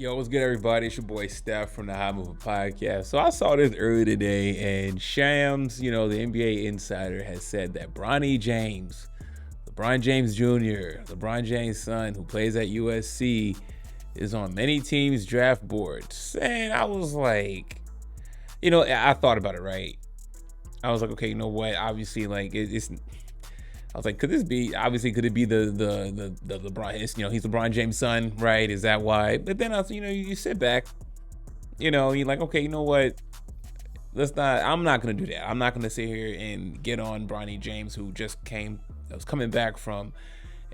Yo, what's good, everybody? It's your boy Steph from the High Mover Podcast. So I saw this earlier today, and Shams, the NBA insider, has said that Bronny James, LeBron James Jr., LeBron James' son, who plays at USC, is on many teams' draft boards. And I was like, I thought about it, right? I was like, okay, you know what? Obviously, like it's. I was like, could this be? Obviously, could it be the LeBron? He's LeBron James' son, right? Is that why? But then I was, you sit back, you're like, okay, you know what? Let's not. I'm not gonna do that. I'm not gonna sit here and get on Bronny James, who just was coming back from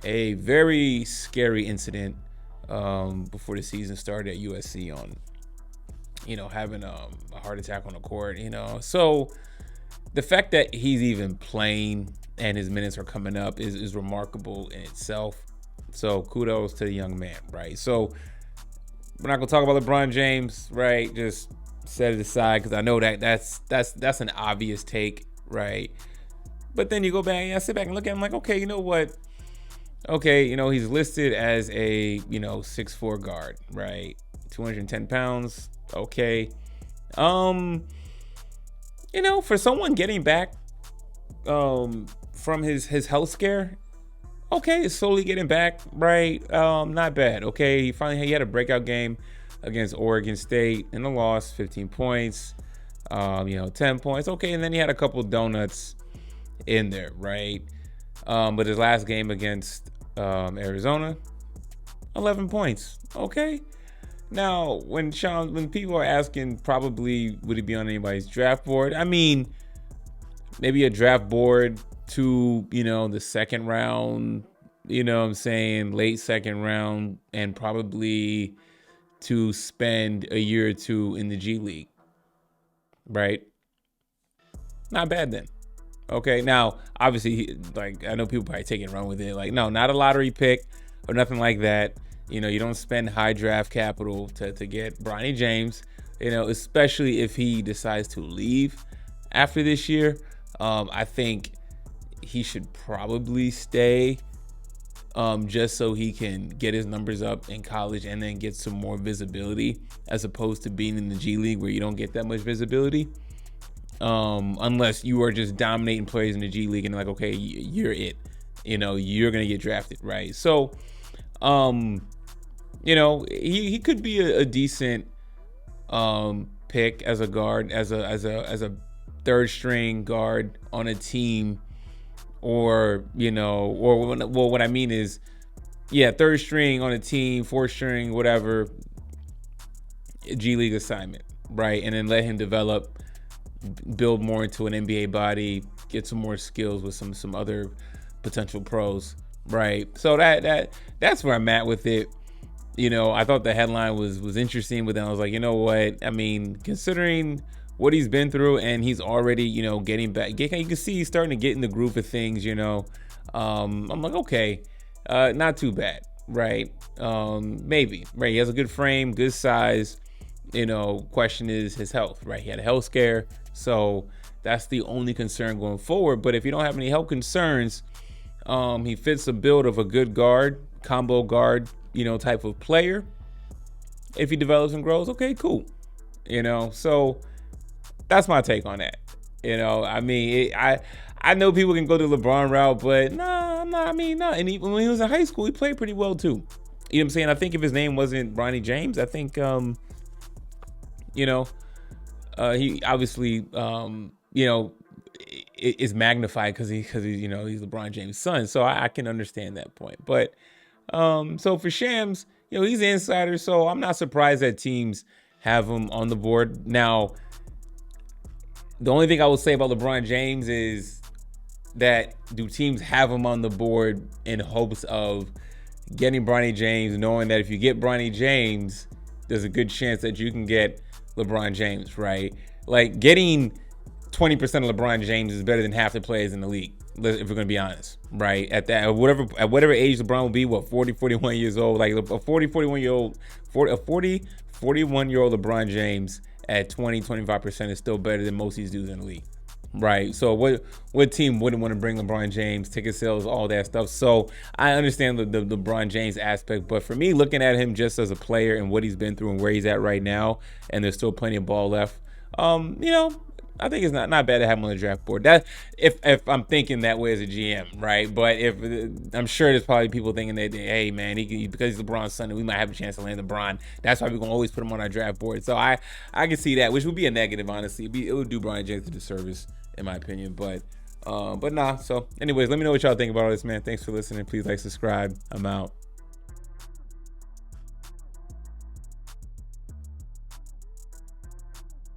a very scary incident before the season started at USC on, having a heart attack on the court. So the fact that he's even playing and his minutes are coming up is remarkable in itself. So kudos to the young man, right? So we're not gonna talk about LeBron James, right? Just set it aside because I know that's an obvious take, right? But then you go back and I sit back and look at him like, okay, you know what? Okay, he's listed as a 6'4" guard, right? 210 pounds. Okay. For someone getting back from his health scare, okay, slowly getting back, right? Not bad. Okay, he had a breakout game against Oregon State in the loss, 15 points, 10 points. Okay, and then he had a couple donuts in there, right? But his last game against Arizona, 11 points. Okay. Now, when people are asking, probably would he be on anybody's draft board? I mean, maybe a draft board to, the second round, I'm saying, late second round, and probably to spend a year or two in the G League, right? Not bad then. Okay, now, obviously, I know people probably take it and run with it. Like, no, not a lottery pick or nothing like that. You don't spend high draft capital to get Bronny James, especially if he decides to leave after this year. I think he should probably stay just so he can get his numbers up in college and then get some more visibility, as opposed to being in the G League where you don't get that much visibility. Unless you are just dominating players in the G League and like, okay, you're it. You're going to get drafted, right? So, he could be a decent pick as a guard, as a third string guard on a team, or what I mean is, third string on a team, fourth string, whatever, G League assignment, right? And then let him develop, build more into an NBA body, get some more skills with some other potential pros, right? So that's where I'm at with it. I thought the headline was interesting, but then I was like, you know what? I mean, considering what he's been through, and he's already, getting back. You can see he's starting to get in the groove of things, I'm like, okay, not too bad, right? Maybe, right? He has a good frame, good size. Question is his health, right? He had a health scare, so that's the only concern going forward. But if you don't have any health concerns, he fits the build of a good guard, combo guard, type of player. If he develops and grows, okay, cool. So that's my take on that. I mean, I know people can go the LeBron route, but nah, I'm not. I mean, nah. And even when he was in high school, he played pretty well too. You know what I'm saying? I think if his name wasn't Bronny James, I think, he obviously, is magnified because he's LeBron James' son. So I can understand that point. But so for Shams, he's an insider, so I'm not surprised that teams have him on the board. Now, the only thing I will say about LeBron James is that do teams have him on the board in hopes of getting Bronny James, knowing that if you get Bronny James, there's a good chance that you can get LeBron James, right? Like, getting 20% of LeBron James is better than half the players in the league, if we're gonna be honest, right? At whatever age LeBron will be, 40, 41 years old, like a 40, 41-year-old, 41-year-old LeBron James at 20, 25% is still better than most of these dudes in the league. Right. So what team wouldn't want to bring LeBron James, ticket sales, all that stuff? So I understand the LeBron James aspect, but for me, looking at him just as a player and what he's been through and where he's at right now, and there's still plenty of ball left. You know, I think it's not bad to have him on the draft board. That if I'm thinking that way as a GM, right? But if I'm sure there's probably people thinking that, hey man, because he's LeBron's son, we might have a chance to land LeBron. That's why we're gonna always put him on our draft board. So I can see that, which would be a negative, honestly. It would do Bronny James a disservice, in my opinion. But nah. So anyways, let me know what y'all think about all this, man. Thanks for listening. Please like, subscribe. I'm out.